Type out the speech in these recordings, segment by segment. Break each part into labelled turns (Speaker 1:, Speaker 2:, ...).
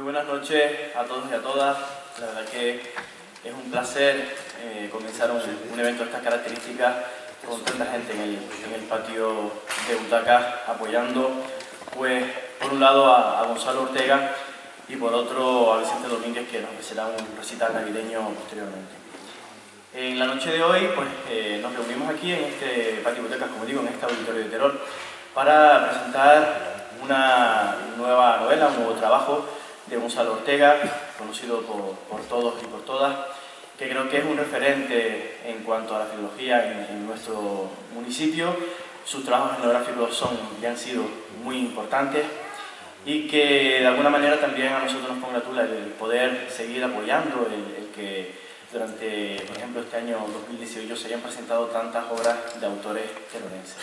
Speaker 1: Muy buenas noches a todos y a todas. La verdad que es un placer comenzar un evento de estas características con tanta gente en el patio de butacas apoyando, pues, por un lado a Gonzalo Ortega y por otro a Vicente Domínguez, que nos ofrecerá un recital navideño posteriormente. En la noche de hoy, pues, nos reunimos aquí en este patio de butacas, como digo, en este auditorio de Terol, para presentar una nueva novela, un nuevo trabajo de Gonzalo Ortega, conocido por todos y por todas, que creo que es un referente en cuanto a la filología en nuestro municipio. Sus trabajos etnográficos son y han sido muy importantes y que de alguna manera también a nosotros nos congratula el poder seguir apoyando el que durante, por ejemplo, este año 2018 se hayan presentado tantas obras de autores terorenses.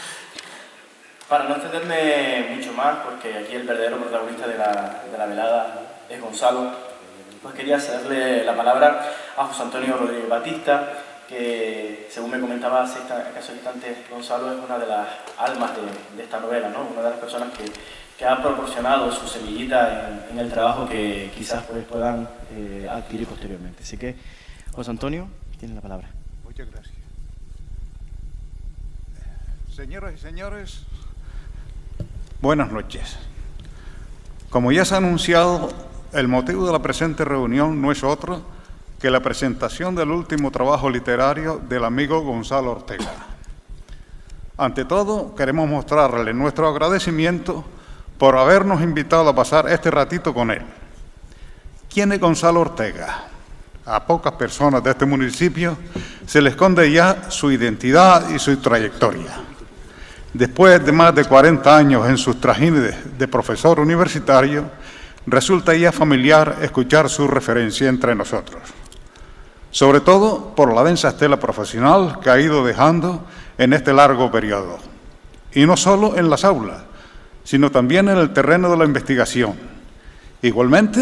Speaker 1: Para no extenderme mucho más, porque aquí el verdadero protagonista de la velada es Gonzalo, pues quería cederle la palabra a José Antonio Rodríguez Batista, que según me comentaba hace acaso instantes, Gonzalo es una de las almas de esta novela, ¿no? Una de las personas que ha proporcionado su semillita en el trabajo que quizás pues, puedan adquirir posteriormente. Así que, José Antonio, tiene la palabra.
Speaker 2: Muchas gracias. Señoras y señores, buenas noches. Como ya se ha anunciado, el motivo de la presente reunión no es otro que la presentación del último trabajo literario del amigo Gonzalo Ortega. Ante todo, queremos mostrarle nuestro agradecimiento por habernos invitado a pasar este ratito con él. ¿Quién es Gonzalo Ortega? A pocas personas de este municipio se les esconde ya su identidad y su trayectoria. Después de más de 40 años en sus trajines de profesor universitario, resulta ya familiar escuchar su referencia entre nosotros, sobre todo por la densa estela profesional que ha ido dejando en este largo periodo, y no solo en las aulas, sino también en el terreno de la investigación. Igualmente,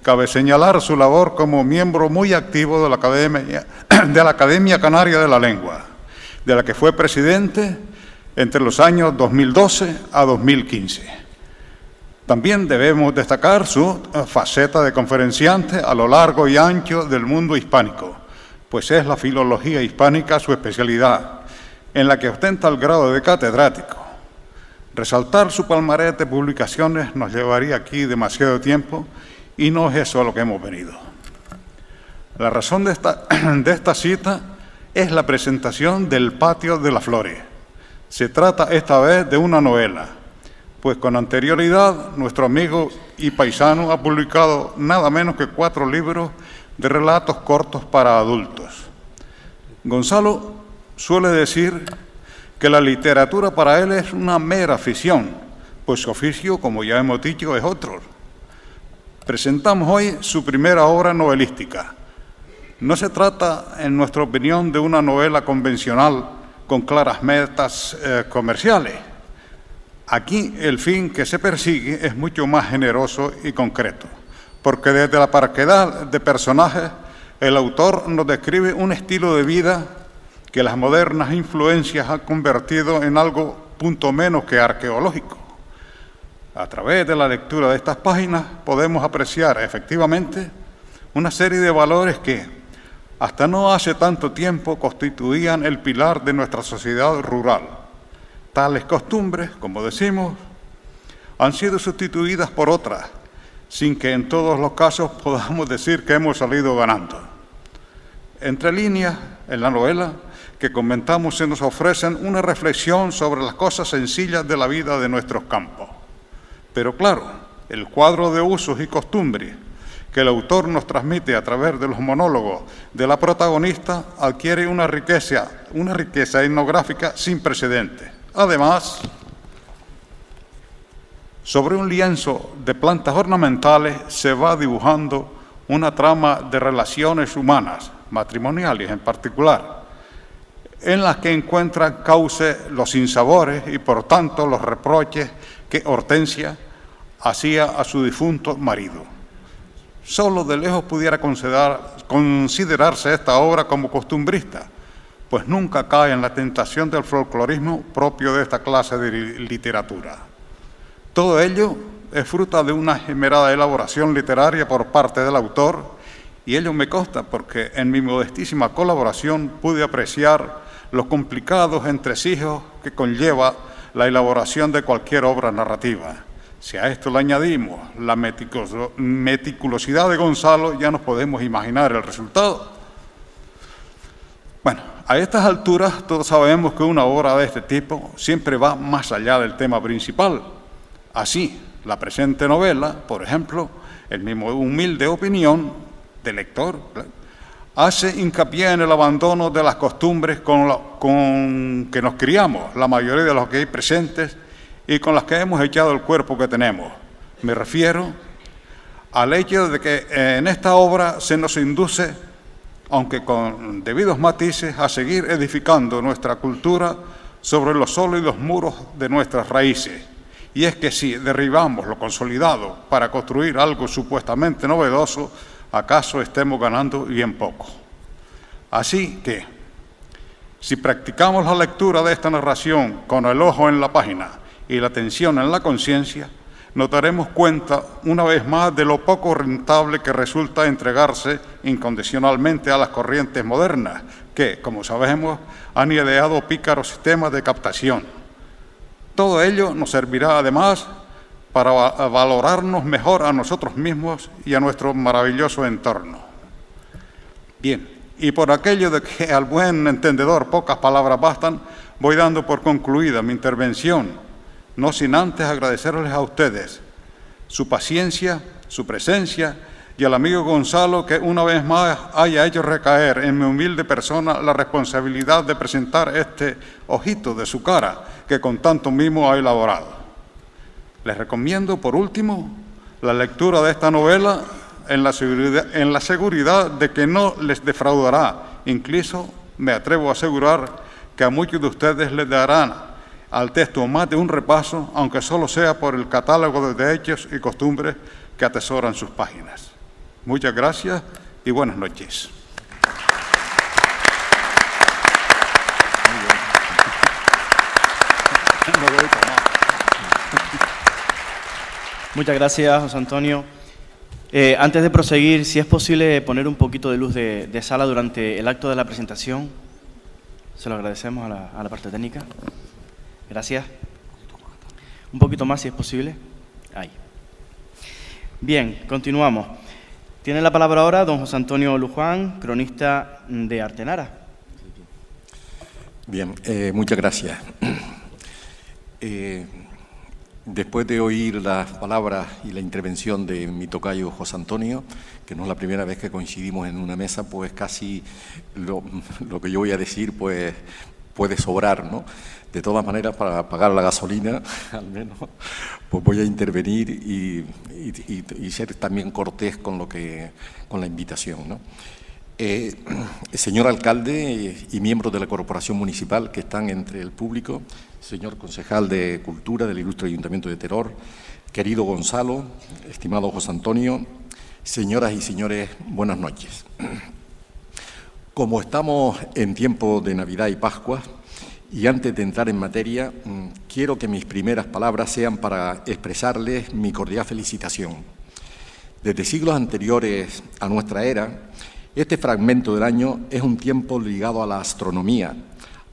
Speaker 2: cabe señalar su labor como miembro muy activo de la Academia Canaria de la Lengua, de la que fue presidente entre los años 2012 a 2015. También debemos destacar su faceta de conferenciante a lo largo y ancho del mundo hispánico, pues es la filología hispánica su especialidad, en la que ostenta el grado de catedrático. Resaltar su palmarés de publicaciones nos llevaría aquí demasiado tiempo y no es eso a lo que hemos venido. La razón de esta cita es la presentación del Patio de las Flores. Se trata esta vez de una novela, pues con anterioridad nuestro amigo y paisano ha publicado nada menos que 4 libros de relatos cortos para adultos. Gonzalo suele decir que la literatura para él es una mera afición, pues su oficio, como ya hemos dicho, es otro. Presentamos hoy su primera obra novelística. No se trata, en nuestra opinión, de una novela convencional con claras metas comerciales. Aquí el fin que se persigue es mucho más generoso y concreto, porque desde la parquedad de personajes el autor nos describe un estilo de vida que las modernas influencias han convertido en algo punto menos que arqueológico. A través de la lectura de estas páginas podemos apreciar efectivamente una serie de valores que hasta no hace tanto tiempo constituían el pilar de nuestra sociedad rural. Tales costumbres, como decimos, han sido sustituidas por otras, sin que en todos los casos podamos decir que hemos salido ganando. Entre líneas, en la novela que comentamos se nos ofrecen una reflexión sobre las cosas sencillas de la vida de nuestros campos. Pero claro, el cuadro de usos y costumbres que el autor nos transmite a través de los monólogos de la protagonista adquiere una riqueza etnográfica sin precedentes. Además, sobre un lienzo de plantas ornamentales se va dibujando una trama de relaciones humanas, matrimoniales en particular, en las que encuentran cauce los sinsabores y, por tanto, los reproches que Hortensia hacía a su difunto marido. Solo de lejos pudiera considerarse esta obra como costumbrista, pues nunca cae en la tentación del folclorismo propio de esta clase de literatura. Todo ello es fruto de una esmerada elaboración literaria por parte del autor, y ello me consta porque en mi modestísima colaboración pude apreciar los complicados entresijos que conlleva la elaboración de cualquier obra narrativa. Si a esto le añadimos la meticulosidad de Gonzalo, ya nos podemos imaginar el resultado. Bueno, a estas alturas todos sabemos que una obra de este tipo siempre va más allá del tema principal. Así, la presente novela, por ejemplo, en mi humilde opinión de lector, hace hincapié en el abandono de las costumbres con que nos criamos, la mayoría de los que hay presentes, y con las que hemos echado el cuerpo que tenemos. Me refiero al hecho de que en esta obra se nos induce, aunque con debidos matices, a seguir edificando nuestra cultura sobre los sólidos muros de nuestras raíces. Y es que si derribamos lo consolidado para construir algo supuestamente novedoso, acaso estemos ganando bien poco. Así que, si practicamos la lectura de esta narración con el ojo en la página y la atención en la conciencia, nos daremos cuenta una vez más de lo poco rentable que resulta entregarse incondicionalmente a las corrientes modernas que, como sabemos, han ideado pícaros sistemas de captación. Todo ello nos servirá además para valorarnos mejor a nosotros mismos y a nuestro maravilloso entorno. Bien, y por aquello de que al buen entendedor pocas palabras bastan, voy dando por concluida mi intervención, no sin antes agradecerles a ustedes su paciencia, su presencia, y al amigo Gonzalo que una vez más haya hecho recaer en mi humilde persona la responsabilidad de presentar este ojito de su cara que con tanto mimo ha elaborado. Les recomiendo, por último, la lectura de esta novela en la seguridad de que no les defraudará. Incluso me atrevo a asegurar que a muchos de ustedes les darán al texto más de un repaso, aunque solo sea por el catálogo de hechos y costumbres que atesoran sus páginas. Muchas gracias y buenas noches.
Speaker 1: Muchas gracias, José Antonio. Antes de proseguir, si es posible poner un poquito de luz de sala durante el acto de la presentación, se lo agradecemos a la parte técnica. Gracias. Un poquito más, si es posible. Ahí. Bien, continuamos. Tiene la palabra ahora don José Antonio Luján, cronista de Artenara.
Speaker 3: Bien, muchas gracias. Después de oír las palabras y la intervención de mi tocayo José Antonio, que no es la primera vez que coincidimos en una mesa, pues casi lo que yo voy a decir pues puede sobrar, ¿no? De todas maneras, para pagar la gasolina, al menos, pues voy a intervenir y ser también cortés con la invitación, ¿no? Señor alcalde y miembros de la corporación municipal que están entre el público, señor concejal de Cultura del Ilustre Ayuntamiento de Teror, querido Gonzalo, estimado José Antonio, señoras y señores, buenas noches. Como estamos en tiempo de Navidad y Pascua, y antes de entrar en materia, quiero que mis primeras palabras sean para expresarles mi cordial felicitación. Desde siglos anteriores a nuestra era, este fragmento del año es un tiempo ligado a la astronomía,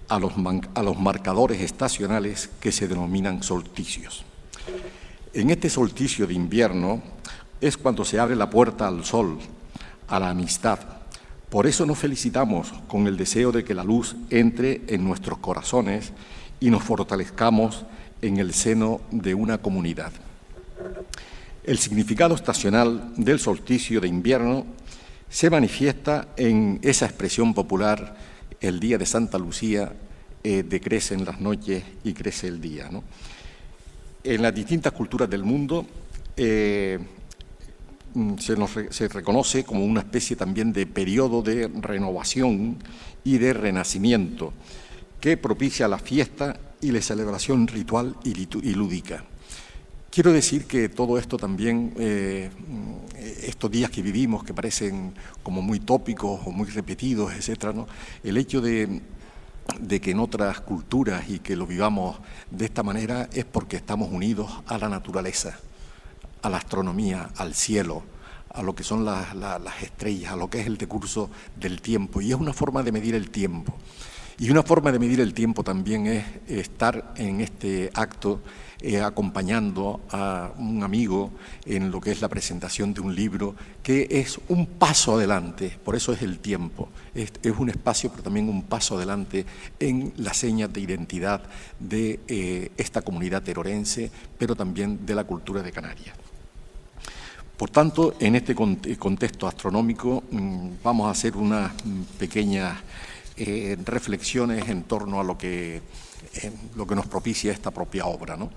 Speaker 3: a los marcadores estacionales que se denominan solsticios. En este solsticio de invierno es cuando se abre la puerta al sol, a la amistad. Por eso nos felicitamos con el deseo de que la luz entre en nuestros corazones y nos fortalezcamos en el seno de una comunidad. El significado estacional del solsticio de invierno se manifiesta en esa expresión popular, el día de Santa Lucía, decrecen las noches y crece el día, ¿no? En las distintas culturas del mundo se reconoce como una especie también de periodo de renovación y de renacimiento que propicia la fiesta y la celebración ritual y lúdica. Quiero decir que todo esto también, estos días que vivimos, que parecen como muy tópicos o muy repetidos, etcétera, ¿no? El hecho de que en otras culturas y que lo vivamos de esta manera es porque estamos unidos a la naturaleza. a la astronomía, al cielo, a lo que son las estrellas, a lo que es el decurso del tiempo, y es una forma de medir el tiempo. Y una forma de medir el tiempo también es estar en este acto acompañando a un amigo en lo que es la presentación de un libro, que es un paso adelante, por eso es el tiempo. Es un espacio, pero también un paso adelante en las señas de identidad de esta comunidad terorense, pero también de la cultura de Canarias. Por tanto, en este contexto astronómico vamos a hacer unas pequeñas reflexiones en torno a lo que nos propicia esta propia obra, ¿no?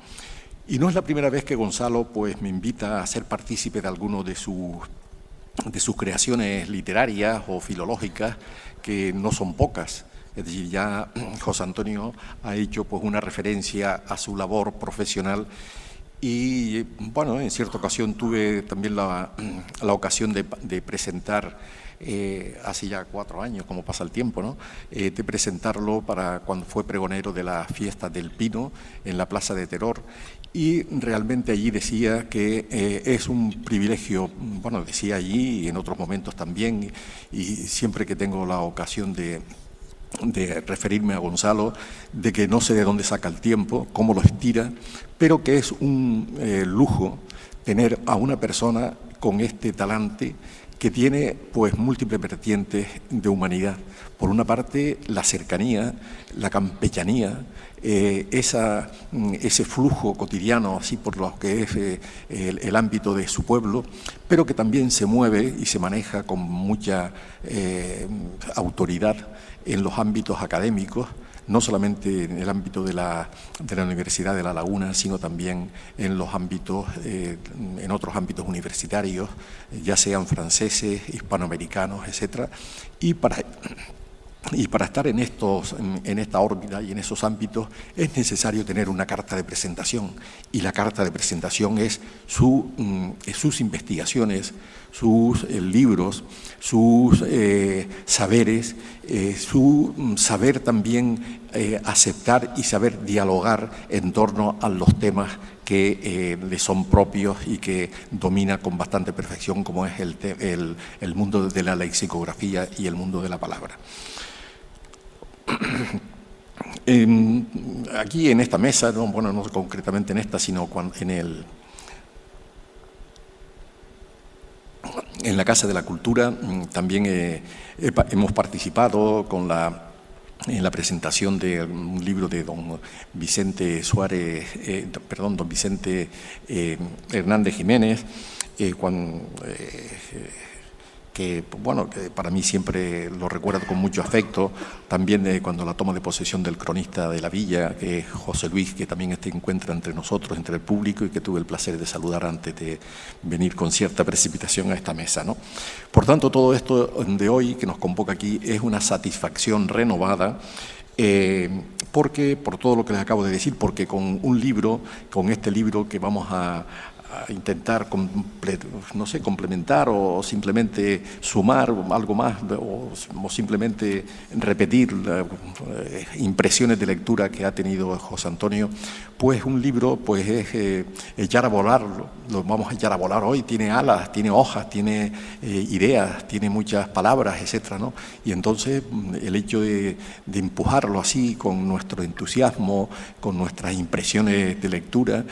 Speaker 3: Y no es la primera vez que Gonzalo pues, me invita a ser partícipe de alguno de sus creaciones literarias o filológicas, que no son pocas. Es decir, ya José Antonio ha hecho pues, una referencia a su labor profesional. Y bueno, en cierta ocasión tuve también la ocasión de presentar, hace ya 4 años, como pasa el tiempo, ¿no? De presentarlo para cuando fue pregonero de la fiesta del Pino en la Plaza de Teror, y realmente allí decía que es un privilegio, bueno, decía allí y en otros momentos también, y siempre que tengo la ocasión de referirme a Gonzalo, de que no sé de dónde saca el tiempo, cómo lo estira, pero que es un lujo tener a una persona con este talante que tiene pues múltiples vertientes de humanidad. Por una parte, la cercanía, la campechanía, ese flujo cotidiano, así por lo que es el ámbito de su pueblo, pero que también se mueve y se maneja con mucha autoridad en los ámbitos académicos, no solamente en el ámbito de la Universidad de La Laguna, sino también en los ámbitos, en otros ámbitos universitarios, ya sean franceses, hispanoamericanos, etcétera. Y para estar en esta órbita y en esos ámbitos es necesario tener una carta de presentación, y la carta de presentación es sus investigaciones, sus libros, sus saberes, su saber también aceptar y saber dialogar en torno a los temas que le son propios y que domina con bastante perfección, como es el mundo de la lexicografía y el mundo de la palabra. Aquí en esta mesa, no concretamente en esta, sino en la Casa de la Cultura, también hemos participado en la presentación de un libro de don Vicente Hernández Jiménez, que para mí siempre lo recuerdo con mucho afecto, también cuando la toma de posesión del cronista de la villa, que es José Luis, que también se encuentra entre nosotros, entre el público, y que tuve el placer de saludar antes de venir con cierta precipitación a esta mesa, ¿no? Por tanto, todo esto de hoy que nos convoca aquí es una satisfacción renovada, porque, por todo lo que les acabo de decir, porque con este libro que vamos a intentar complementar o simplemente sumar algo más o simplemente repetir impresiones de lectura que ha tenido José Antonio, pues un libro pues es echar a volar, lo vamos a echar a volar hoy, tiene alas, tiene hojas, tiene ideas, tiene muchas palabras, etcétera, ¿no? Y entonces el hecho de empujarlo así con nuestro entusiasmo, con nuestras impresiones de lectura,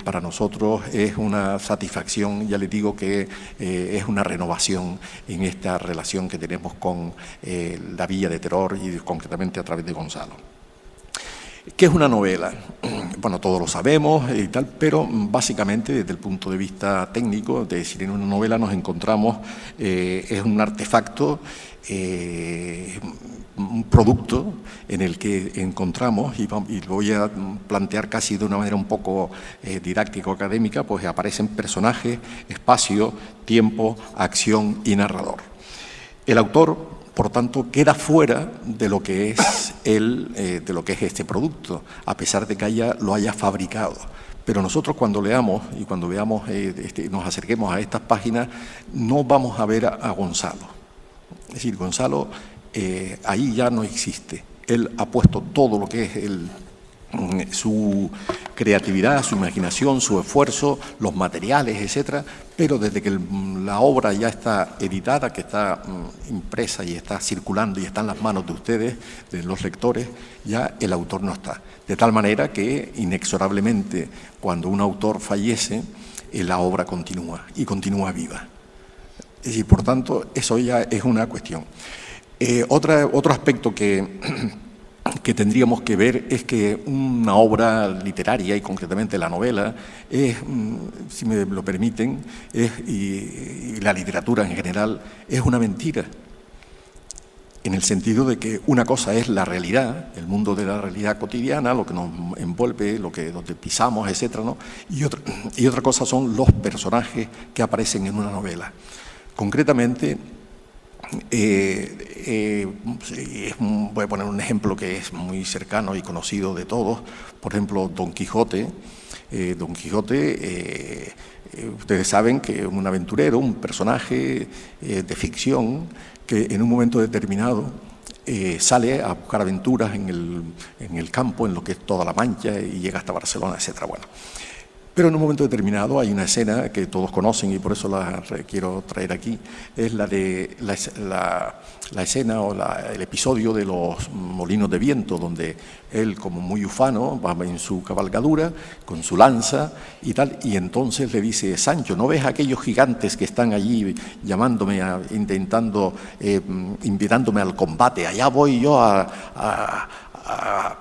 Speaker 3: para nosotros es una satisfacción, ya les digo que es una renovación en esta relación que tenemos con la Villa de Teror y concretamente a través de Gonzalo. ¿Qué es una novela? Bueno, todos lo sabemos y tal, pero básicamente desde el punto de vista técnico, es decir, en una novela nos encontramos, es un artefacto, un producto en el que encontramos, y lo voy a plantear casi de una manera un poco didáctico-académica, pues aparecen personajes, espacio, tiempo, acción y narrador. El autor, por tanto, queda fuera de lo que es este producto, a pesar de que lo haya fabricado. Pero nosotros cuando leamos y cuando veamos, nos acerquemos a estas páginas, no vamos a ver a Gonzalo. Es decir, Gonzalo ahí ya no existe. Él ha puesto todo lo que es su creatividad, su imaginación, su esfuerzo, los materiales, etcétera, pero desde que la obra ya está editada, que está impresa y está circulando y está en las manos de ustedes, de los lectores, ya el autor no está. De tal manera que, inexorablemente, cuando un autor fallece, la obra continúa y continúa viva. Y por tanto, eso ya es una cuestión. Otro aspecto que tendríamos que ver es que una obra literaria, y concretamente la novela, es, si me lo permiten, y la literatura en general, es una mentira. En el sentido de que una cosa es la realidad, el mundo de la realidad cotidiana, lo que nos envuelve, donde pisamos, etcétera, ¿no? Y otra cosa son los personajes que aparecen en una novela. Concretamente, voy a poner un ejemplo que es muy cercano y conocido de todos, por ejemplo, Don Quijote. Don Quijote, ustedes saben que es un aventurero, un personaje de ficción que en un momento determinado sale a buscar aventuras en el campo, en lo que es toda la Mancha, y llega hasta Barcelona, etcétera. Bueno, pero en un momento determinado hay una escena que todos conocen y por eso la quiero traer aquí, es la de la escena o el episodio de los molinos de viento, donde él, como muy ufano, va en su cabalgadura con su lanza y tal, y entonces le dice: Sancho, ¿no ves a aquellos gigantes que están allí llamándome, invitándome al combate? Allá voy yo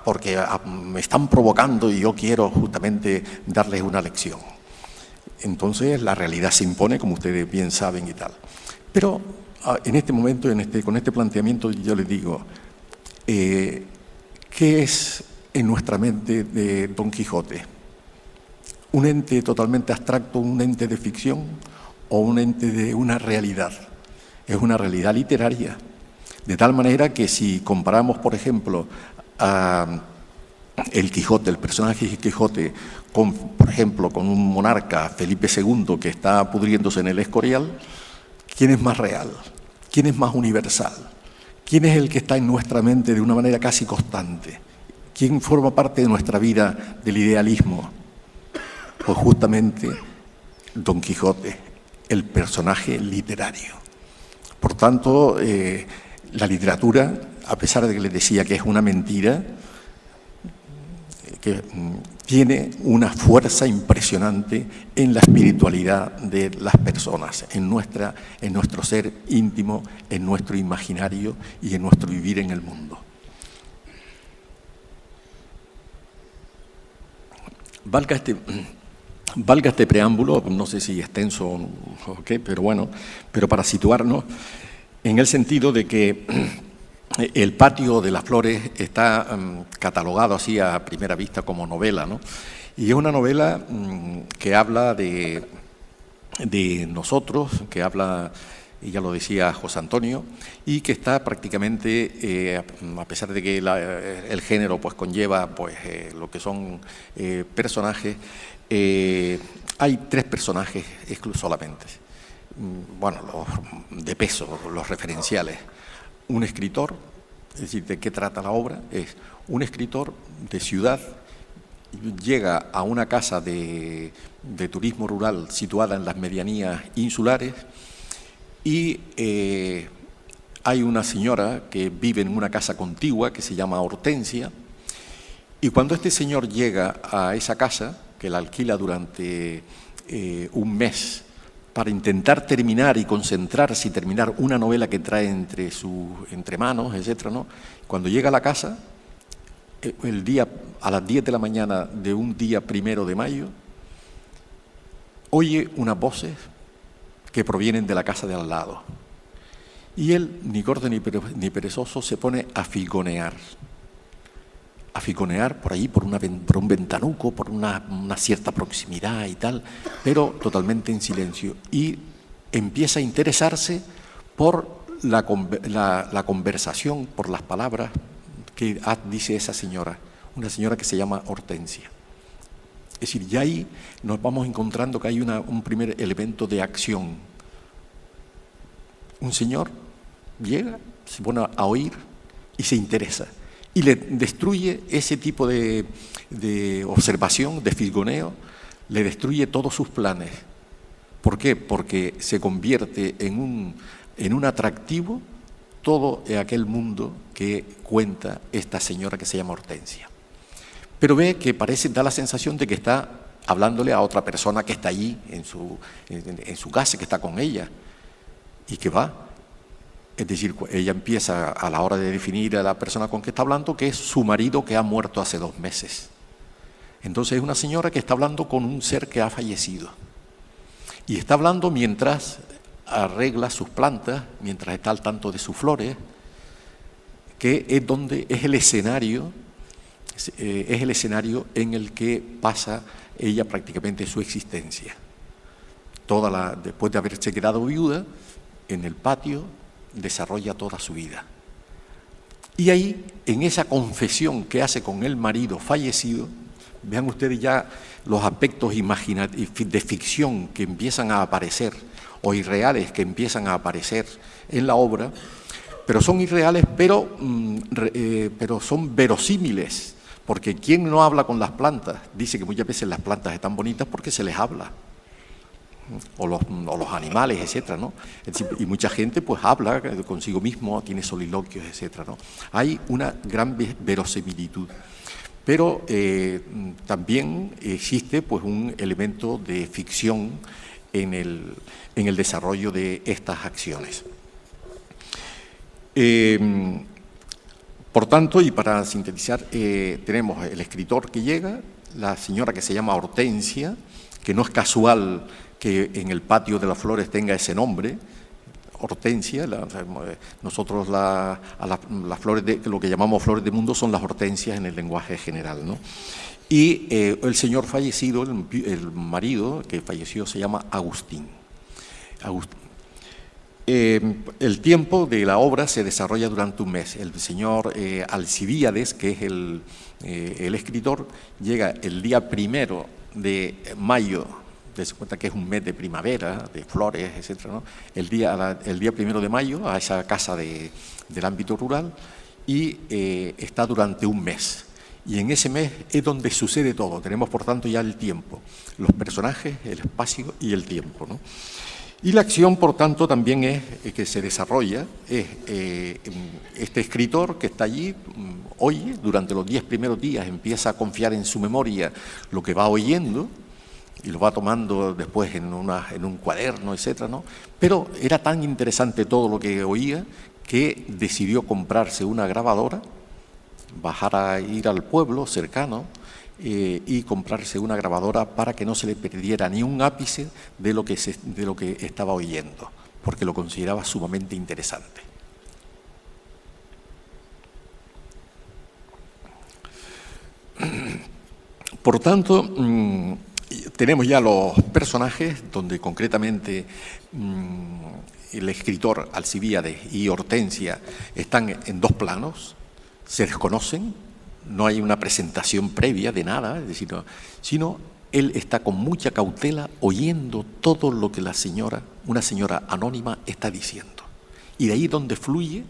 Speaker 3: porque me están provocando y yo quiero justamente darles una lección. Entonces la realidad se impone, como ustedes bien saben y tal. Pero en este momento, con este planteamiento, yo les digo, ¿qué es en nuestra mente de Don Quijote? ¿Un ente totalmente abstracto, un ente de ficción o un ente de una realidad? Es una realidad literaria. De tal manera que si comparamos, por ejemplo, el Quijote, el personaje de Quijote, por ejemplo, con un monarca, Felipe II, que está pudriéndose en el Escorial, ¿quién es más real? ¿Quién es más universal? ¿Quién es el que está en nuestra mente de una manera casi constante? ¿Quién forma parte de nuestra vida del idealismo? Pues justamente Don Quijote, el personaje literario. Por tanto, la literatura, a pesar de que les decía que es una mentira, que tiene una fuerza impresionante en la espiritualidad de las personas, en nuestro ser íntimo, en nuestro imaginario y en nuestro vivir en el mundo. Valga este preámbulo, no sé si extenso o qué, pero bueno, pero para situarnos en el sentido de que el Patio de las Flores está catalogado así a primera vista como novela, ¿no? Y es una novela que habla de nosotros, que habla, y ya lo decía José Antonio, y que está prácticamente, a pesar de que el género pues conlleva pues lo que son personajes, hay 3 personajes solamente, bueno, los de peso, los referenciales. Un escritor, es decir, ¿de qué trata la obra? Es un escritor de ciudad, llega a una casa de turismo rural situada en las medianías insulares y hay una señora que vive en una casa contigua que se llama Hortensia, y cuando este señor llega a esa casa, que la alquila durante un mes, para intentar terminar y concentrarse y terminar una novela que trae entre manos, etcétera, ¿no? Cuando llega a la casa, a las 10 de la mañana de un día 1 de mayo, oye unas voces que provienen de la casa de al lado. Y él, ni corto ni perezoso, se pone a figonear por ahí, por un ventanuco, por una cierta proximidad y tal, pero totalmente en silencio. Y empieza a interesarse por la conversación, por las palabras que dice esa señora, una señora que se llama Hortensia. Es decir, ya ahí nos vamos encontrando que hay un primer elemento de acción. Un señor llega, se pone a oír y se interesa. y le destruye ese tipo de observación, de fisgoneo, le destruye todos sus planes. ¿Por qué? Porque se convierte en un atractivo todo aquel mundo que cuenta esta señora que se llama Hortensia. Pero ve que da la sensación de que está hablándole a otra persona que está allí en su casa, que está con ella, y que va. Es decir, ella empieza a la hora de definir a la persona con que está hablando, que es su marido que ha muerto hace 2 meses. Entonces es una señora que está hablando con un ser que ha fallecido. Y está hablando mientras arregla sus plantas, mientras está al tanto de sus flores, que es el escenario en el que pasa ella prácticamente su existencia. Después de haberse quedado viuda, en el patio desarrolla toda su vida. Y ahí, en esa confesión que hace con el marido fallecido, vean ustedes ya los aspectos de ficción que empiezan a aparecer, o irreales que empiezan a aparecer en la obra, pero son irreales, pero son verosímiles, porque ¿quién no habla con las plantas? Dice que muchas veces las plantas están bonitas porque se les habla, o los animales, etcétera, ¿no? Y mucha gente pues habla consigo mismo, tiene soliloquios, etcétera, ¿no? Hay una gran verosimilitud. Pero también existe pues un elemento de ficción en el desarrollo de estas acciones. Por tanto, y para sintetizar, tenemos el escritor que llega, la señora que se llama Hortensia, que no es casual que en el patio de las flores tenga ese nombre, Hortensia. Nosotros las flores, lo que llamamos flores de mundo, son las hortensias en el lenguaje general, ¿no? Y el señor fallecido, el marido que falleció, se llama Agustín. El tiempo de la obra se desarrolla durante un mes. El señor Alcibíades, que es el escritor, llega el día 1 de mayo, se cuenta que es un mes de primavera, de flores, etcétera, ¿no? El día 1 de mayo a esa casa del ámbito rural, y está durante un mes. Y en ese mes es donde sucede todo. Tenemos, por tanto, ya el tiempo, los personajes, el espacio y el tiempo, ¿no? Y la acción, por tanto, también es que se desarrolla. Este escritor que está allí, oye, durante los 10 primeros días empieza a confiar en su memoria lo que va oyendo, y lo va tomando después en un cuaderno, etcétera, ¿no? Pero era tan interesante todo lo que oía que decidió comprarse una grabadora, bajar a ir al pueblo cercano y comprarse una grabadora para que no se le perdiera ni un ápice de lo que estaba oyendo, porque lo consideraba sumamente interesante. Por tanto, tenemos ya los personajes donde concretamente el escritor Alcibíades y Hortensia están en 2 planos, se desconocen, no hay una presentación previa de nada, es decir, sino él está con mucha cautela oyendo todo lo que una señora anónima está diciendo. Y de ahí donde fluye,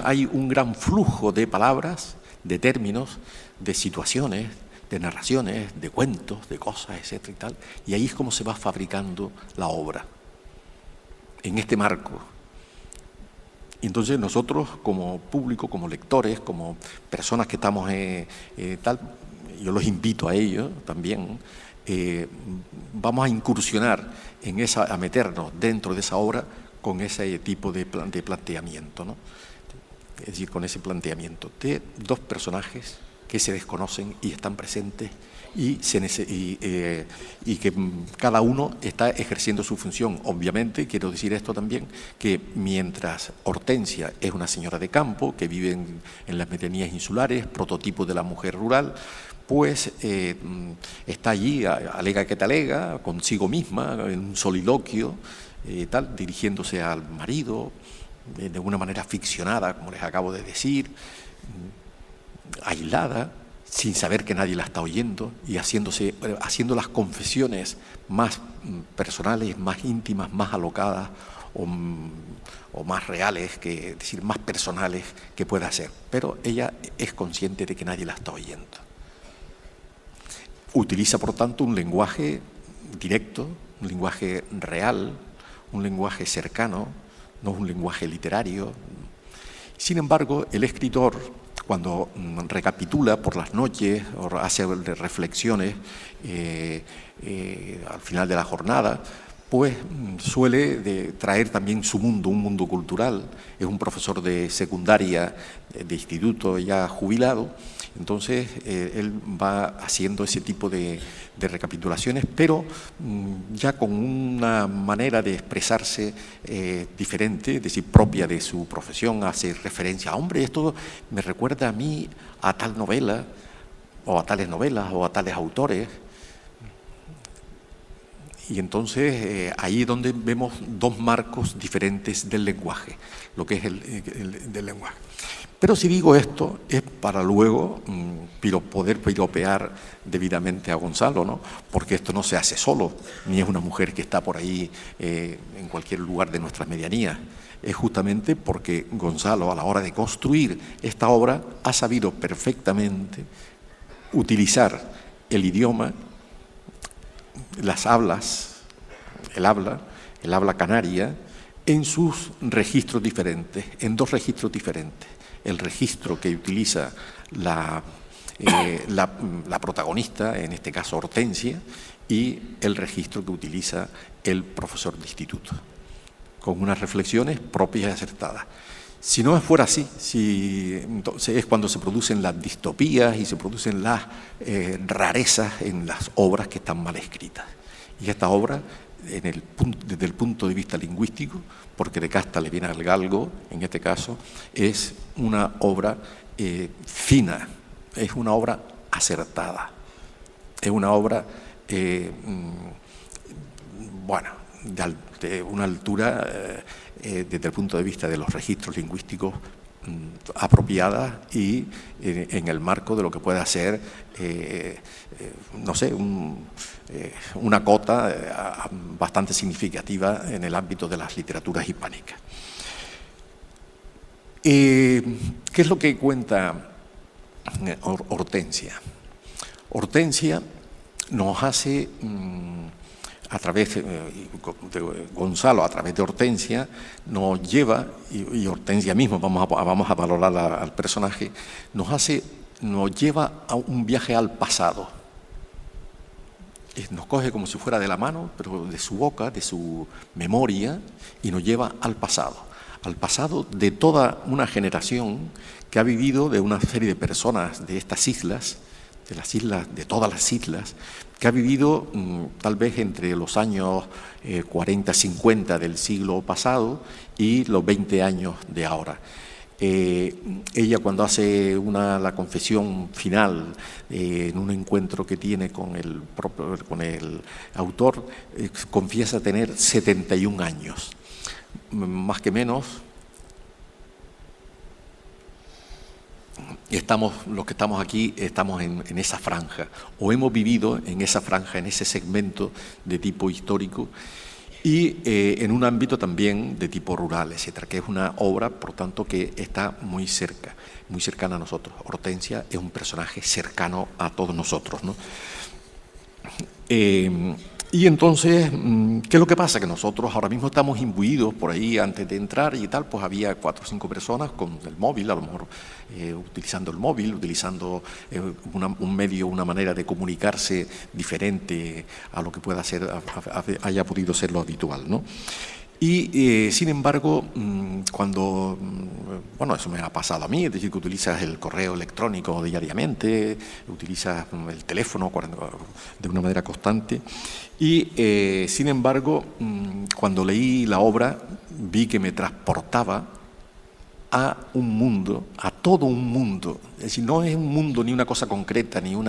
Speaker 3: hay un gran flujo de palabras, de términos, de situaciones, de narraciones, de cuentos, de cosas, etcétera y tal, y ahí es como se va fabricando la obra, en este marco. Y entonces nosotros, como público, como lectores, como personas que estamos yo los invito a ello también, vamos a incursionar a meternos dentro de esa obra con ese tipo de planteamiento, ¿no? Es decir, con ese planteamiento de 2 personajes que se desconocen y están presentes y que cada uno está ejerciendo su función. Obviamente, quiero decir esto también, que mientras Hortensia es una señora de campo que vive en las medianías insulares, prototipo de la mujer rural, pues está allí, alega que talega, consigo misma, en un soliloquio, dirigiéndose al marido, de una manera ficcionada, como les acabo de decir, aislada, sin saber que nadie la está oyendo y haciendo las confesiones más personales, más íntimas, más alocadas o más reales, es decir, más personales que pueda hacer. Pero ella es consciente de que nadie la está oyendo. Utiliza, por tanto, un lenguaje directo, un lenguaje real, un lenguaje cercano, no un lenguaje literario. Sin embargo, el escritor, cuando recapitula por las noches o hace reflexiones al final de la jornada, pues suele traer también su mundo, un mundo cultural. Es un profesor de secundaria, de instituto ya jubilado, entonces él va haciendo ese tipo de recapitulaciones, pero ya con una manera de expresarse diferente, es decir, propia de su profesión. Hace referencia a, hombre, esto me recuerda a mí a tal novela, o a tales novelas, o a tales autores. Y entonces ahí es donde vemos dos marcos diferentes del lenguaje, lo que es el del lenguaje. Pero si digo esto es para luego poder piropear debidamente a Gonzalo, ¿no? Porque esto no se hace solo, ni es una mujer que está por ahí en cualquier lugar de nuestras medianías. Es justamente porque Gonzalo, a la hora de construir esta obra, ha sabido perfectamente utilizar el idioma, las hablas, el habla canaria, en sus registros diferentes, en dos registros diferentes. El registro que utiliza la protagonista, en este caso Hortensia, y el registro que utiliza el profesor de instituto, con unas reflexiones propias y acertadas. Si no fuera así, entonces es cuando se producen las distopías y se producen las rarezas en las obras que están mal escritas. Y esta obra, desde el punto de vista lingüístico, porque de casta le viene al galgo, en este caso, es una obra fina, es una obra acertada, es una obra, de una altura, desde el punto de vista de los registros lingüísticos, apropiada y en el marco de lo que pueda ser, no sé, una cota bastante significativa en el ámbito de las literaturas hispánicas. ¿Qué es lo que cuenta Hortensia? Hortensia nos hace, a través de Gonzalo, a través de Hortensia, nos lleva, y Hortensia mismo, vamos a valorar al personaje, nos lleva a un viaje al pasado. Nos coge como si fuera de la mano, pero de su boca, de su memoria, y nos lleva al pasado de toda una generación que ha vivido, de una serie de personas de estas islas, de todas las islas, que ha vivido tal vez entre los años 40-50 del siglo pasado y los 20 años de ahora. Ella, cuando hace la confesión final en un encuentro que tiene con el autor, confiesa tener 71 años, más que menos. Los que estamos aquí estamos en esa franja, o hemos vivido en esa franja, en ese segmento de tipo histórico, y en un ámbito también de tipo rural, etcétera, que es una obra, por tanto, que está muy cercana a nosotros. Hortensia es un personaje cercano a todos nosotros, ¿no? Y entonces, ¿qué es lo que pasa? Que nosotros ahora mismo estamos imbuidos por ahí, antes de entrar y tal, pues había 4 o 5 personas con el móvil, a lo mejor utilizando el móvil, utilizando un medio, una manera de comunicarse diferente a lo que pueda ser, haya podido ser lo habitual, ¿no? Y, sin embargo, eso me ha pasado a mí, es decir, que utilizas el correo electrónico diariamente, utilizas el teléfono de una manera constante, y, sin embargo, cuando leí la obra, vi que me transportaba a un mundo, a todo un mundo. Es decir, no es un mundo ni una cosa concreta, ni un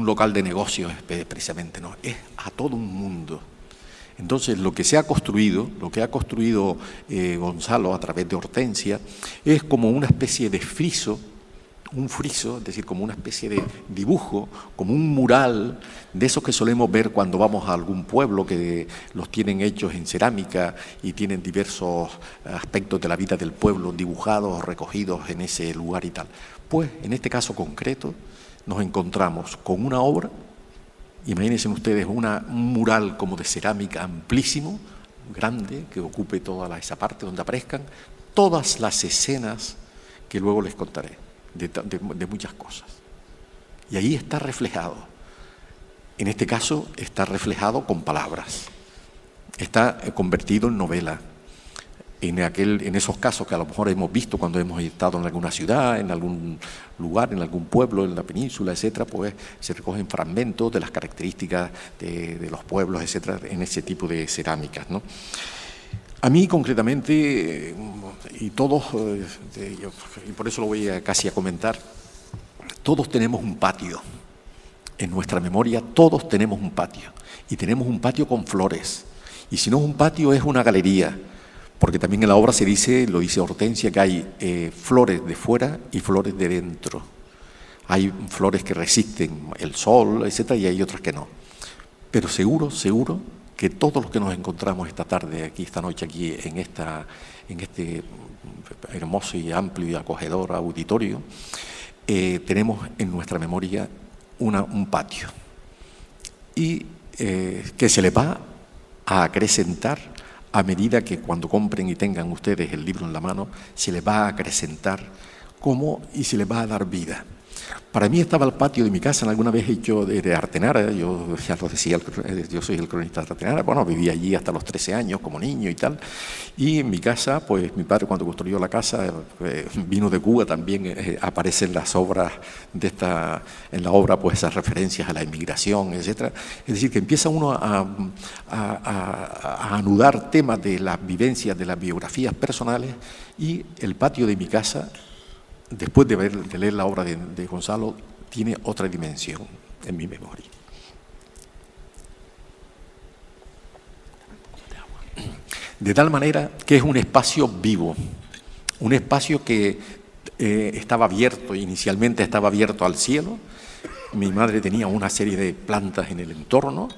Speaker 3: local de negocios precisamente, no, es a todo un mundo. Entonces, lo que ha construido Gonzalo a través de Hortensia es como una especie de friso, un friso, es decir, como una especie de dibujo, como un mural de esos que solemos ver cuando vamos a algún pueblo, que los tienen hechos en cerámica y tienen diversos aspectos de la vida del pueblo dibujados, recogidos en ese lugar y tal. Pues, en este caso concreto, nos encontramos con una obra, imagínense ustedes un mural como de cerámica amplísimo, grande, que ocupe toda esa parte donde aparezcan todas las escenas que luego les contaré, de muchas cosas. Y ahí está reflejado. En este caso está reflejado con palabras. Está convertido en novela. En esos casos que a lo mejor hemos visto cuando hemos estado en alguna ciudad, en algún lugar, en algún pueblo, en la península, etcétera, pues se recogen fragmentos de las características de los pueblos, etcétera, en ese tipo de cerámicas, ¿no? A mí concretamente, y todos, y por eso lo voy casi a comentar, todos tenemos un patio. En nuestra memoria todos tenemos un patio. Y tenemos un patio con flores. Y si no es un patio, es una galería. Porque también en la obra se dice, lo dice Hortensia, que hay flores de fuera y flores de dentro. Hay flores que resisten el sol, etcétera, y hay otras que no. Pero seguro que todos los que nos encontramos esta tarde, esta noche aquí, en este hermoso y amplio y acogedor auditorio, tenemos en nuestra memoria un patio. Y que se le va a acrecentar a medida que cuando compren y tengan ustedes el libro en la mano, se les va a acrecentar y se les va a dar vida. Para mí estaba el patio de mi casa, alguna vez hecho de Artenara, yo ya lo decía, yo soy el cronista de Artenara, bueno, vivía allí hasta los 13 años como niño y tal, y en mi casa, pues mi padre cuando construyó la casa, vino de Cuba, también aparecen las obras en la obra pues esas referencias a la inmigración, etcétera. Es decir, que empieza uno a anudar temas de las vivencias, de las biografías personales, y el patio de mi casa, después de leer la obra de Gonzalo, tiene otra dimensión en mi memoria. De tal manera que es un espacio vivo, un espacio que inicialmente estaba abierto al cielo. Mi madre tenía una serie de plantas en el entorno,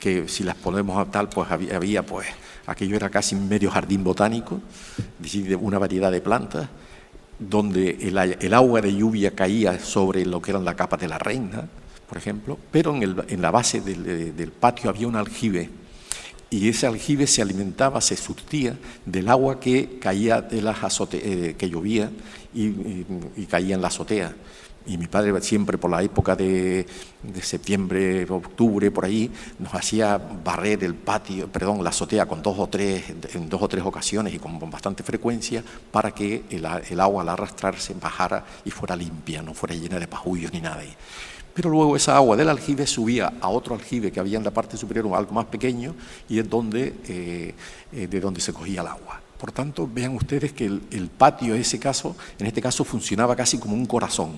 Speaker 3: que si las ponemos a tal, pues había pues, aquello era casi medio jardín botánico, es decir, una variedad de plantas, donde el agua de lluvia caía sobre lo que eran la capa de la reina, por ejemplo, pero en la base del patio había un aljibe, y ese aljibe se alimentaba, se surtía del agua que caía de las que llovía y caía en la azotea. Y mi padre siempre por la época de septiembre, octubre, por ahí, nos hacía barrer la azotea en 2 o 3 ocasiones y con bastante frecuencia, para que el agua al arrastrarse bajara y fuera limpia, no fuera llena de pajullos ni nada. Pero luego esa agua del aljibe subía a otro aljibe que había en la parte superior, algo más pequeño, y es de donde se cogía el agua. Por tanto, vean ustedes que el patio en este caso funcionaba casi como un corazón,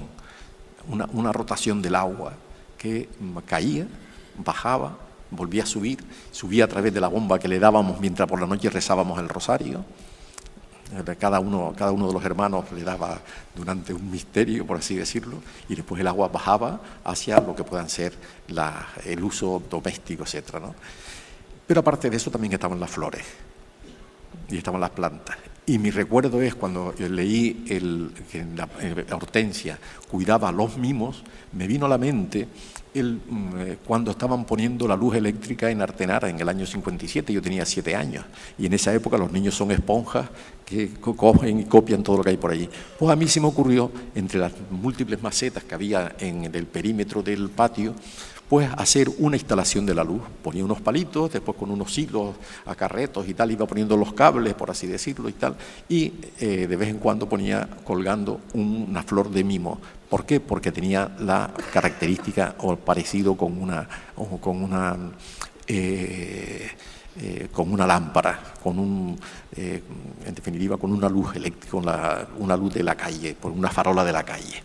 Speaker 3: una rotación del agua que caía, bajaba, volvía a subía a través de la bomba que le dábamos mientras por la noche rezábamos el rosario. Cada uno de los hermanos le daba durante un misterio, por así decirlo, y después el agua bajaba hacia lo que puedan ser el uso doméstico, etcétera, ¿no? Pero aparte de eso también estaban las flores y estaban las plantas. Y mi recuerdo es cuando leí que Hortensia cuidaba a los mimos, me vino a la mente cuando estaban poniendo la luz eléctrica en Artenara en el año 57, yo tenía 7 años, y en esa época los niños son esponjas que cogen y copian todo lo que hay por allí. Pues a mí se me ocurrió, entre las múltiples macetas que había en el perímetro del patio, pues hacer una instalación de la luz. Ponía unos palitos, después con unos hilos a carretos y tal, iba poniendo los cables, por así decirlo, y tal, y de vez en cuando ponía colgando una flor de mimo. ¿Por qué? Porque tenía la característica o parecido con una lámpara, en definitiva con una luz eléctrica, una luz de la calle, por una farola de la calle.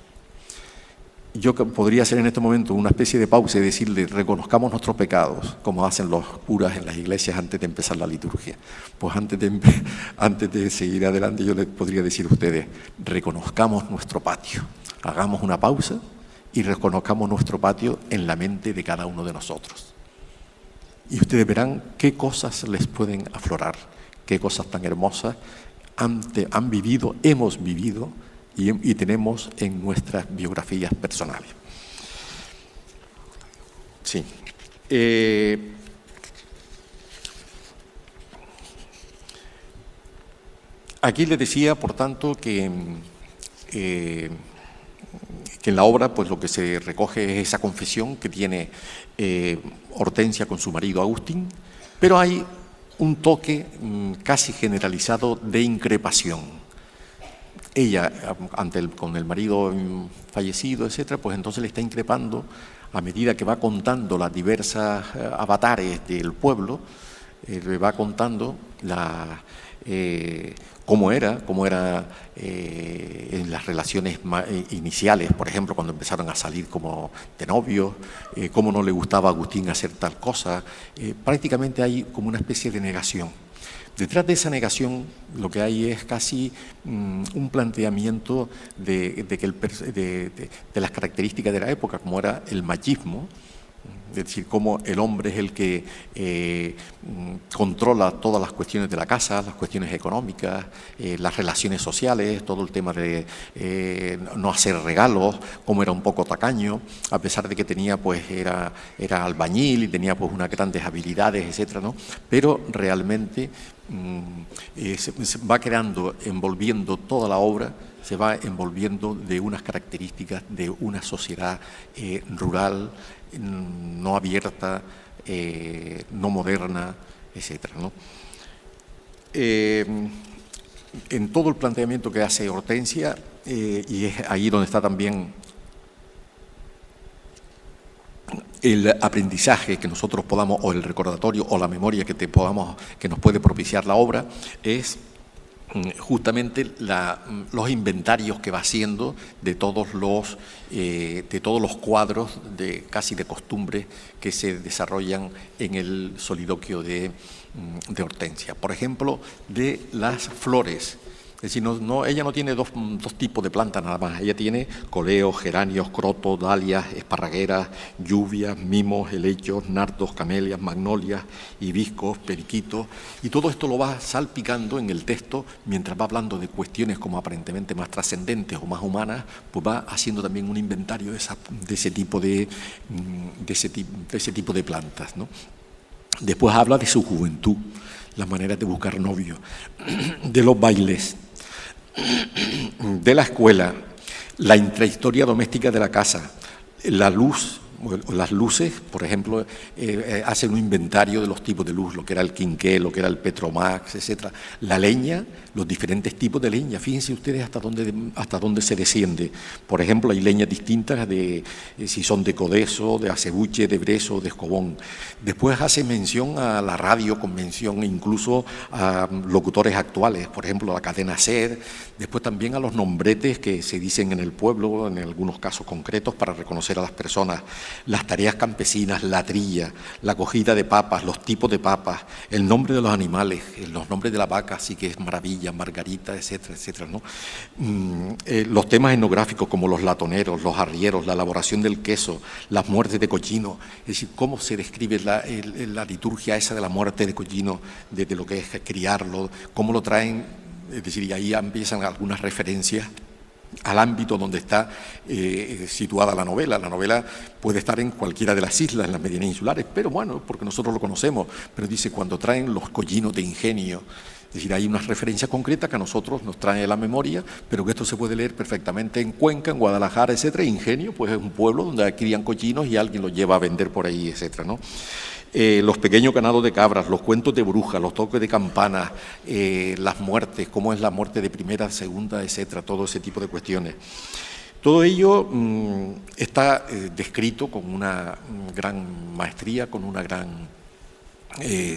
Speaker 3: yo podría hacer en este momento una especie de pausa y decirle, reconozcamos nuestros pecados, como hacen los curas en las iglesias antes de empezar la liturgia. Pues antes de seguir adelante, yo les podría decir a ustedes, reconozcamos nuestro patio, hagamos una pausa y reconozcamos nuestro patio en la mente de cada uno de nosotros. Y ustedes verán qué cosas les pueden aflorar, qué cosas tan hermosas han vivido, hemos vivido y tenemos en nuestras biografías personales. Sí. Aquí les decía, por tanto, que en la obra pues lo que se recoge es esa confesión que tiene Hortensia con su marido Agustín, pero hay un toque casi generalizado de increpación. Ella, con el marido fallecido, etcétera, pues entonces le está increpando a medida que va contando las diversas avatares del pueblo, le va contando cómo era en las relaciones iniciales, por ejemplo, cuando empezaron a salir como de novios, cómo no le gustaba a Agustín hacer tal cosa. Prácticamente hay como una especie de negación. Detrás de esa negación lo que hay es casi un planteamiento de las características de la época, como era el machismo, es decir, cómo el hombre es el que controla todas las cuestiones de la casa, las cuestiones económicas, las relaciones sociales, todo el tema de no hacer regalos, cómo era un poco tacaño, a pesar de que tenía, pues, era albañil y tenía pues unas grandes habilidades, etcétera, ¿no? Pero realmente se va creando, envolviendo toda la obra, se va envolviendo de unas características de una sociedad rural, no abierta, no moderna, etcétera, ¿no? En todo el planteamiento que hace Hortensia, y es ahí donde está también el aprendizaje que nosotros podamos, o el recordatorio, o la memoria que nos puede propiciar la obra, es justamente los inventarios que va haciendo de todos los cuadros casi de costumbre que se desarrollan en el soliloquio de Hortensia. Por ejemplo, de las flores. Es decir, ella no tiene dos tipos de plantas nada más. Ella tiene coleos, geranios, crotos, dalias, esparragueras, lluvias, mimos, helechos, nardos, camelias, magnolias, hibiscos, periquitos. Y todo esto lo va salpicando en el texto mientras va hablando de cuestiones como aparentemente más trascendentes o más humanas, pues va haciendo también un inventario de ese tipo de plantas, ¿no? Después habla de su juventud, las maneras de buscar novio, de los bailes, de la escuela, la intrahistoria doméstica de la casa, la luz, las luces, por ejemplo, hacen un inventario de los tipos de luz, lo que era el quinqué, lo que era el Petromax, etcétera. La leña, los diferentes tipos de leña. Fíjense ustedes hasta dónde se desciende. Por ejemplo, hay leñas distintas si son de codeso, de acebuche, de brezo, de escobón. Después hace mención a la radio con mención incluso a locutores actuales, por ejemplo, la cadena SER. Después también a los nombretes que se dicen en el pueblo, en algunos casos concretos, para reconocer a las personas. Las tareas campesinas, la trilla, la cogida de papas, los tipos de papas, el nombre de los animales, los nombres de la vaca, así que es Maravilla, Margarita, etcétera, etcétera, ¿no? Los temas etnográficos como los latoneros, los arrieros, la elaboración del queso, las muertes de cochino, es decir, cómo se describe la liturgia esa de la muerte de cochino, de lo que es criarlo, cómo lo traen, es decir, y ahí empiezan algunas referencias al ámbito donde está situada la novela. La novela puede estar en cualquiera de las islas, en las medianías insulares, pero bueno, porque nosotros lo conocemos, pero dice cuando traen los collinos de ingenio, es decir, hay una referencia concreta que a nosotros nos trae la memoria, pero que esto se puede leer perfectamente en Cuenca, en Guadalajara, etcétera. Ingenio, pues es un pueblo donde crían collinos y alguien los lleva a vender por ahí, etcétera, ¿no? Los pequeños ganados de cabras, los cuentos de brujas, los toques de campanas, las muertes, cómo es la muerte de primera, segunda, etcétera, todo ese tipo de cuestiones. Todo ello está descrito con una gran maestría, con una gran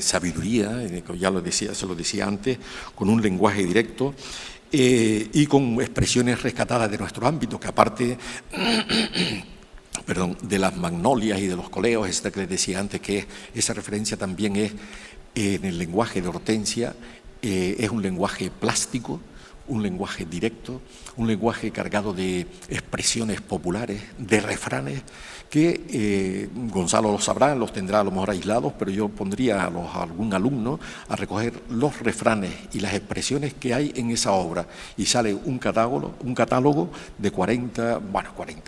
Speaker 3: sabiduría, ya se lo decía antes, con un lenguaje directo. y con expresiones rescatadas de nuestro ámbito, que aparte perdón, de las magnolias y de los coleos, esta que les decía antes, que esa referencia también es en el lenguaje de Hortensia, es un lenguaje plástico, un lenguaje directo, un lenguaje cargado de expresiones populares, de refranes, que Gonzalo los sabrá, los tendrá a lo mejor aislados, pero yo pondría a algún alumno a recoger los refranes y las expresiones que hay en esa obra, y sale un catálogo de 40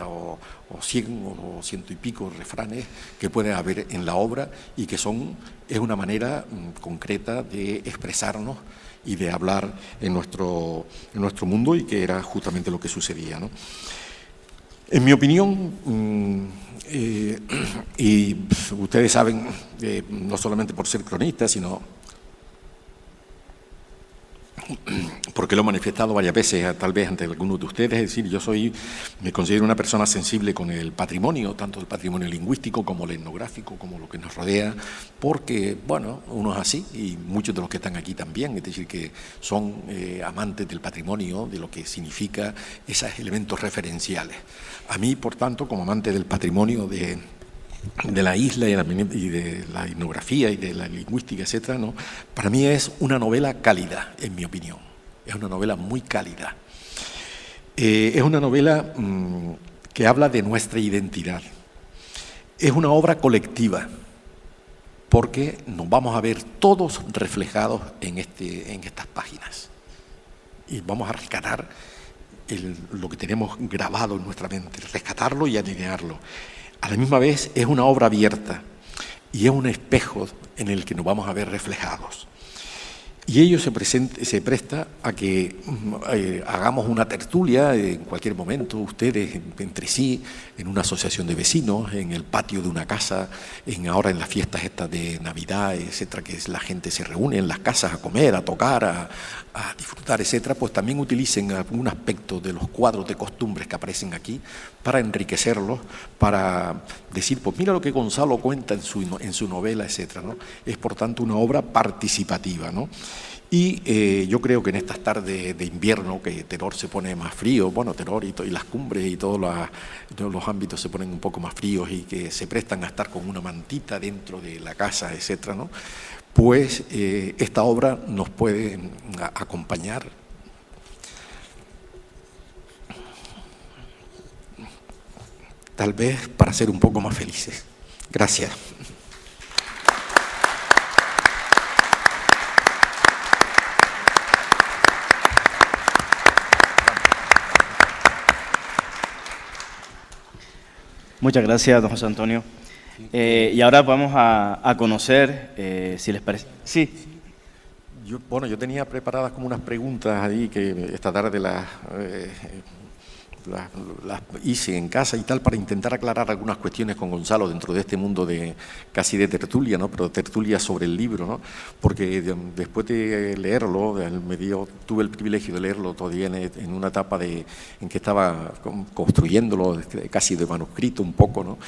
Speaker 3: o 100 o 100 y pico refranes que puede haber en la obra, y que es una manera concreta de expresarnos y de hablar en nuestro mundo, y que era justamente lo que sucedía, ¿no? En mi opinión, y ustedes saben, no solamente por ser cronista, sino porque lo he manifestado varias veces, tal vez ante algunos de ustedes, es decir, me considero una persona sensible con el patrimonio, tanto el patrimonio lingüístico como el etnográfico, como lo que nos rodea, porque, bueno, uno es así, y muchos de los que están aquí también, es decir, que son amantes del patrimonio, de lo que significa esos elementos referenciales. A mí, por tanto, como amante del patrimonio de la isla y de la etnografía y de la lingüística, etcétera, ¿no? Para mí es una novela cálida, en mi opinión. Es una novela muy cálida. Es una novela que habla de nuestra identidad. Es una obra colectiva, porque nos vamos a ver todos reflejados en estas páginas. Y vamos a rescatar lo que tenemos grabado en nuestra mente, rescatarlo y alinearlo. A la misma vez es una obra abierta y es un espejo en el que nos vamos a ver reflejados. Y ello se presta a que hagamos una tertulia en cualquier momento, ustedes entre sí, en una asociación de vecinos, en el patio de una casa, ahora en las fiestas estas de Navidad, etcétera, que la gente se reúne en las casas a comer, a tocar, a disfrutar, etcétera, pues también utilicen algún aspecto de los cuadros de costumbres que aparecen aquí para enriquecerlos, para decir, pues mira lo que Gonzalo cuenta en su novela, etcétera, ¿no? Es por tanto una obra participativa, ¿no? Y yo creo que en estas tardes de invierno, que Teror se pone más frío, bueno, Teror y las cumbres y todos los ámbitos se ponen un poco más fríos, y que se prestan a estar con una mantita dentro de la casa, etcétera, ¿no? Pues esta obra nos puede acompañar tal vez para ser un poco más felices. Gracias.
Speaker 1: Muchas gracias, don José Antonio. Y ahora vamos a conocer, si les parece. Sí.
Speaker 3: Yo tenía preparadas como unas preguntas ahí que esta tarde las hice en casa y tal, para intentar aclarar algunas cuestiones con Gonzalo dentro de este mundo casi de tertulia, ¿no? Pero tertulia sobre el libro, ¿no? Porque después de leerlo, tuve el privilegio de leerlo todavía en una etapa en que estaba construyéndolo casi de manuscrito un poco, ¿no?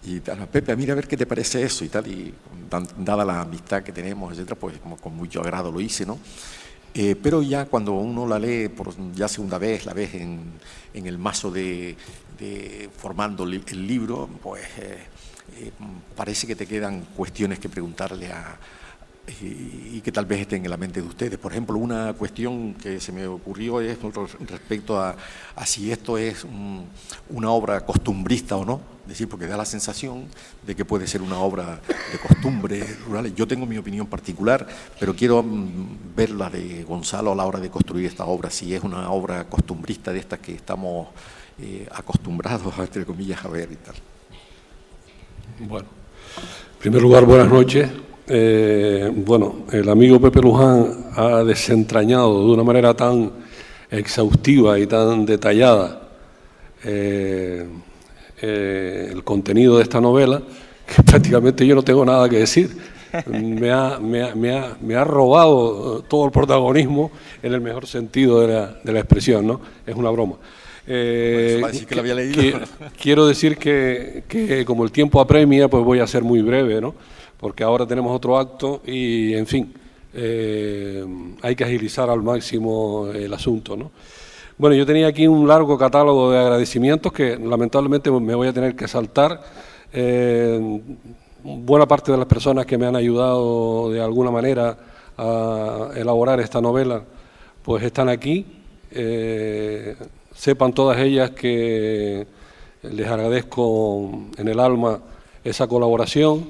Speaker 3: Y Pepe, mira a ver qué te parece eso y tal, y dada la amistad que tenemos, etcétera, pues con mucho agrado lo hice, ¿no? Pero ya cuando uno la lee por ya segunda vez, la ves en el mazo formando el libro, pues parece que te quedan cuestiones que preguntarle y que tal vez estén en la mente de ustedes. Por ejemplo, una cuestión que se me ocurrió es respecto a si esto es una obra costumbrista o no. Es decir, porque da la sensación de que puede ser una obra de costumbres rurales. Yo tengo mi opinión particular, pero quiero ver la de Gonzalo a la hora de construir esta obra, si es una obra costumbrista de estas que estamos acostumbrados, entre comillas, a ver y tal.
Speaker 4: Bueno, en primer lugar, buenas noches. El amigo Pepe Luján ha desentrañado de una manera tan exhaustiva y tan detallada el contenido de esta novela, que prácticamente yo no tengo nada que decir. Me ha robado todo el protagonismo en el mejor sentido de la expresión, ¿no? Es una broma.
Speaker 3: Que lo había leído.
Speaker 4: Quiero decir que como el tiempo apremia, pues voy a ser muy breve, ¿no? Porque ahora tenemos otro acto y, en fin, hay que agilizar al máximo el asunto, ¿no? Bueno, yo tenía aquí un largo catálogo de agradecimientos que lamentablemente me voy a tener que saltar. Buena parte de las personas que me han ayudado de alguna manera a elaborar esta novela, pues están aquí. Sepan todas ellas que les agradezco en el alma esa colaboración,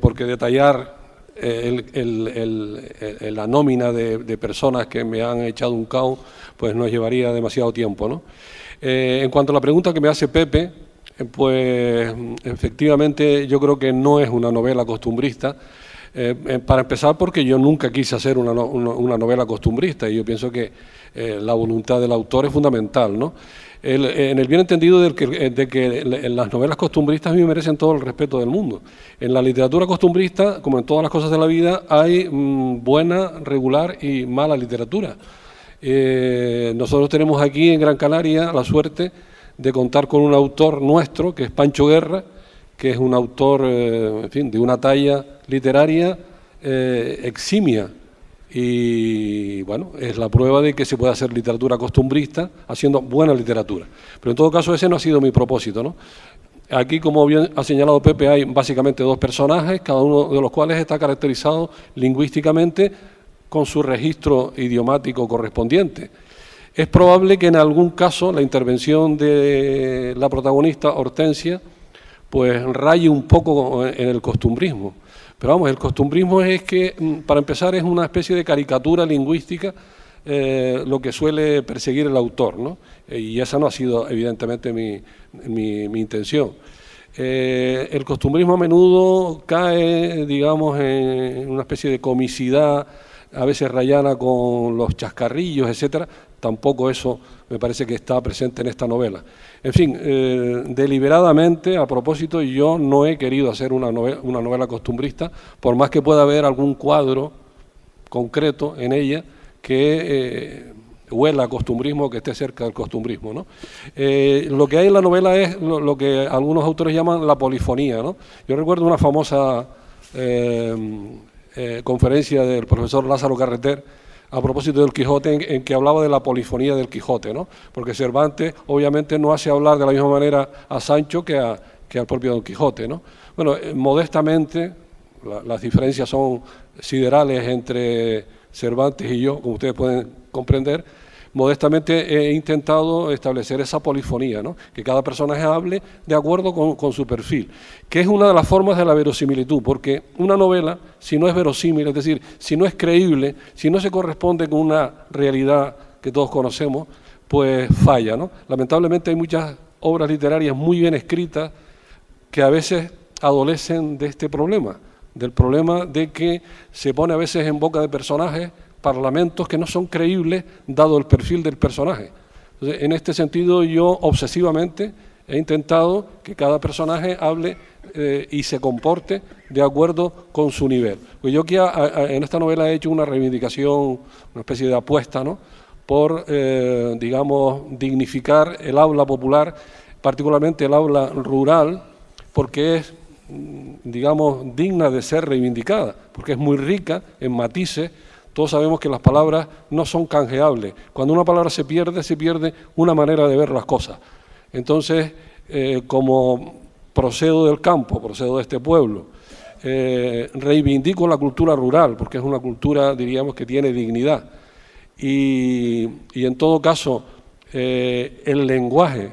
Speaker 4: porque detallar la nómina de personas que me han echado un cao, pues nos llevaría demasiado tiempo, ¿no? En cuanto a la pregunta que me hace Pepe, pues efectivamente yo creo que no es una novela costumbrista. Para empezar, porque yo nunca quise hacer una novela costumbrista, y yo pienso que la voluntad del autor es fundamental, ¿no? En el bien entendido de que las novelas costumbristas a mí me merecen todo el respeto del mundo. En la literatura costumbrista, como en todas las cosas de la vida, hay buena, regular y mala literatura. Nosotros tenemos aquí en Gran Canaria la suerte de contar con un autor nuestro, que es Pancho Guerra, que es un autor, en fin, de una talla literaria eximia. Y bueno, es la prueba de que se puede hacer literatura costumbrista haciendo buena literatura. Pero en todo caso ese no ha sido mi propósito, ¿no? Aquí, como bien ha señalado Pepe, hay básicamente dos personajes, cada uno de los cuales está caracterizado lingüísticamente con su registro idiomático correspondiente. Es probable que en algún caso la intervención de la protagonista, Hortensia, pues raye un poco en el costumbrismo. Pero vamos, el costumbrismo es que, para empezar, es una especie de caricatura lingüística lo que suele perseguir el autor, ¿no? Y esa no ha sido, evidentemente, mi intención. El costumbrismo a menudo cae, digamos, en una especie de comicidad, a veces rayana con los chascarrillos, etcétera. Tampoco eso me parece que está presente en esta novela. En fin, deliberadamente, a propósito, yo no he querido hacer una novela costumbrista, por más que pueda haber algún cuadro concreto en ella que huela a costumbrismo, que esté cerca del costumbrismo, ¿no? Lo que hay en la novela es lo que algunos autores llaman la polifonía, ¿no? Yo recuerdo una famosa conferencia del profesor Lázaro Carreter a propósito del Quijote, en que hablaba de la polifonía del Quijote, ¿no? Porque Cervantes obviamente no hace hablar de la misma manera a Sancho que al propio Don Quijote, ¿no? Bueno, modestamente, las diferencias son siderales entre Cervantes y yo, como ustedes pueden comprender. Modestamente he intentado establecer esa polifonía, ¿no? Que cada personaje hable de acuerdo con su perfil, que es una de las formas de la verosimilitud, porque una novela, si no es verosímil, es decir, si no es creíble, si no se corresponde con una realidad que todos conocemos, pues falla, ¿no? Lamentablemente hay muchas obras literarias muy bien escritas que a veces adolecen de este problema, del problema de que se pone a veces en boca de personajes parlamentos que no son creíbles dado el perfil del personaje. Entonces, en este sentido, yo obsesivamente he intentado que cada personaje hable y se comporte de acuerdo con su nivel. Pues yo aquí en esta novela he hecho una reivindicación, una especie de apuesta, ¿no? Por, digamos, dignificar el habla popular, particularmente el habla rural, porque es, digamos, digna de ser reivindicada, porque es muy rica en matices. Todos sabemos que las palabras no son canjeables. Cuando una palabra se pierde una manera de ver las cosas. Entonces, como procedo del campo, procedo de este pueblo, reivindico la cultura rural, porque es una cultura, diríamos, que tiene dignidad. Y en todo caso, el lenguaje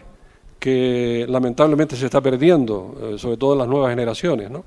Speaker 4: que lamentablemente se está perdiendo, sobre todo en las nuevas generaciones, ¿no?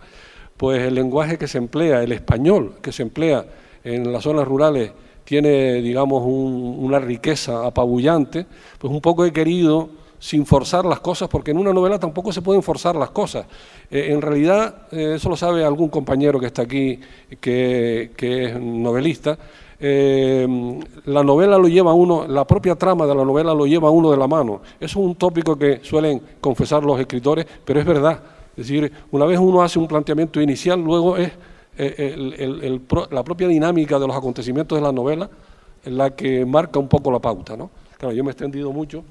Speaker 4: Pues el lenguaje que se emplea, el español que se emplea en las zonas rurales tiene, digamos, una riqueza apabullante, pues un poco he querido, sin forzar las cosas, porque en una novela tampoco se pueden forzar las cosas. En realidad, eso lo sabe algún compañero que está aquí, que es novelista, la novela lo lleva uno, la propia trama de la novela lo lleva uno de la mano. Eso es un tópico que suelen confesar los escritores, pero es verdad. Es decir, una vez uno hace un planteamiento inicial, luego es la propia dinámica de los acontecimientos de la novela la que marca un poco la pauta, ¿no? Claro, yo me he extendido mucho.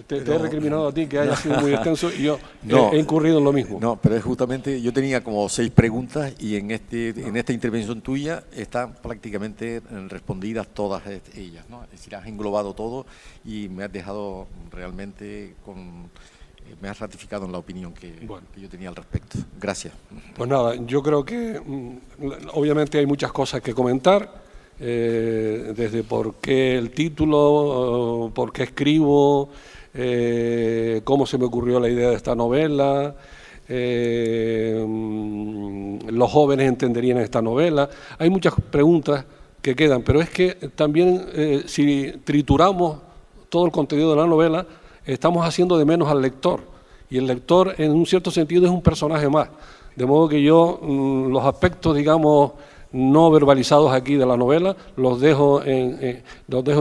Speaker 4: Te he recriminado a ti que haya sido muy extenso y yo
Speaker 3: No,
Speaker 4: he incurrido en lo mismo.
Speaker 3: No, pero es justamente, yo tenía como 6 preguntas y en esta intervención tuya están prácticamente respondidas todas ellas, ¿no? Es decir, has englobado todo y me has dejado realmente me has ratificado en la opinión que yo tenía al respecto. Gracias.
Speaker 4: Pues nada, yo creo que obviamente hay muchas cosas que comentar, desde por qué el título, por qué escribo, cómo se me ocurrió la idea de esta novela, los jóvenes entenderían esta novela. Hay muchas preguntas que quedan, pero es que también si trituramos todo el contenido de la novela, estamos haciendo de menos al lector, y el lector en un cierto sentido es un personaje más, de modo que yo los aspectos, digamos, no verbalizados aquí de la novela los dejo en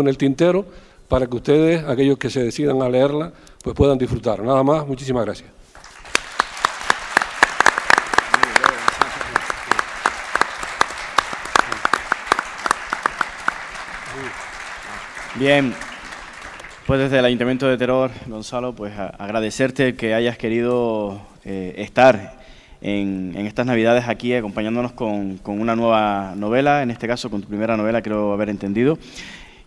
Speaker 4: el tintero para que ustedes, aquellos que se decidan a leerla, pues puedan disfrutar. Nada más, muchísimas gracias.
Speaker 1: Bien, pues desde el Ayuntamiento de Teror, Gonzalo, pues agradecerte que hayas querido estar en estas Navidades aquí acompañándonos con una nueva novela, en este caso con tu primera novela, creo haber entendido,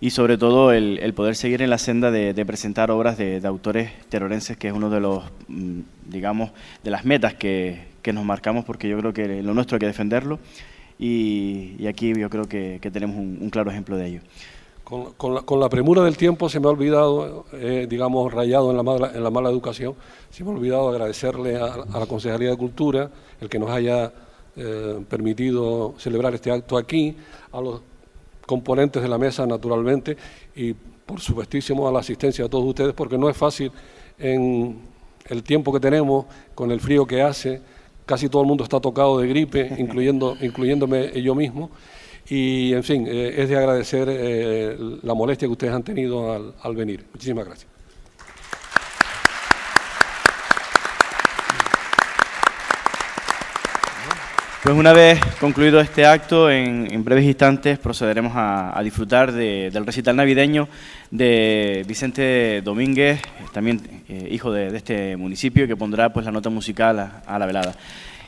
Speaker 1: y sobre todo el poder seguir en la senda de presentar obras de autores terorenses, que es uno de los, digamos, de las metas que nos marcamos, porque yo creo que lo nuestro hay que defenderlo, y aquí yo creo que tenemos un claro ejemplo de ello.
Speaker 4: Con la premura del tiempo se me ha olvidado, digamos, rayado en la mala educación, se me ha olvidado agradecerle a la Concejalía de Cultura el que nos haya permitido celebrar este acto aquí, a los componentes de la mesa, naturalmente, y por supuestísimo a la asistencia de todos ustedes, porque no es fácil en el tiempo que tenemos, con el frío que hace, casi todo el mundo está tocado de gripe, incluyéndome yo mismo. Y, en fin, es de agradecer la molestia que ustedes han tenido al venir. Muchísimas gracias.
Speaker 1: Pues una vez concluido este acto, en breves instantes procederemos a disfrutar del recital navideño de Vicente Domínguez, también hijo de este municipio, que pondrá pues la nota musical a la velada.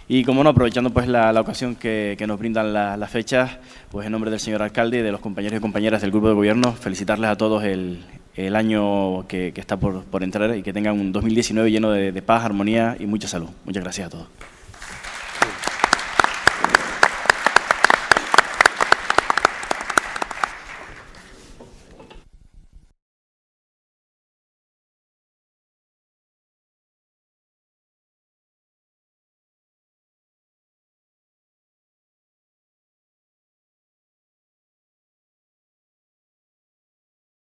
Speaker 1: Y como no, aprovechando pues la ocasión que nos brindan las fechas, pues en nombre del señor alcalde y de los compañeros y compañeras del grupo de gobierno, felicitarles a todos el año que está por entrar, y que tengan un 2019 lleno de paz, armonía y mucha salud. Muchas gracias a todos.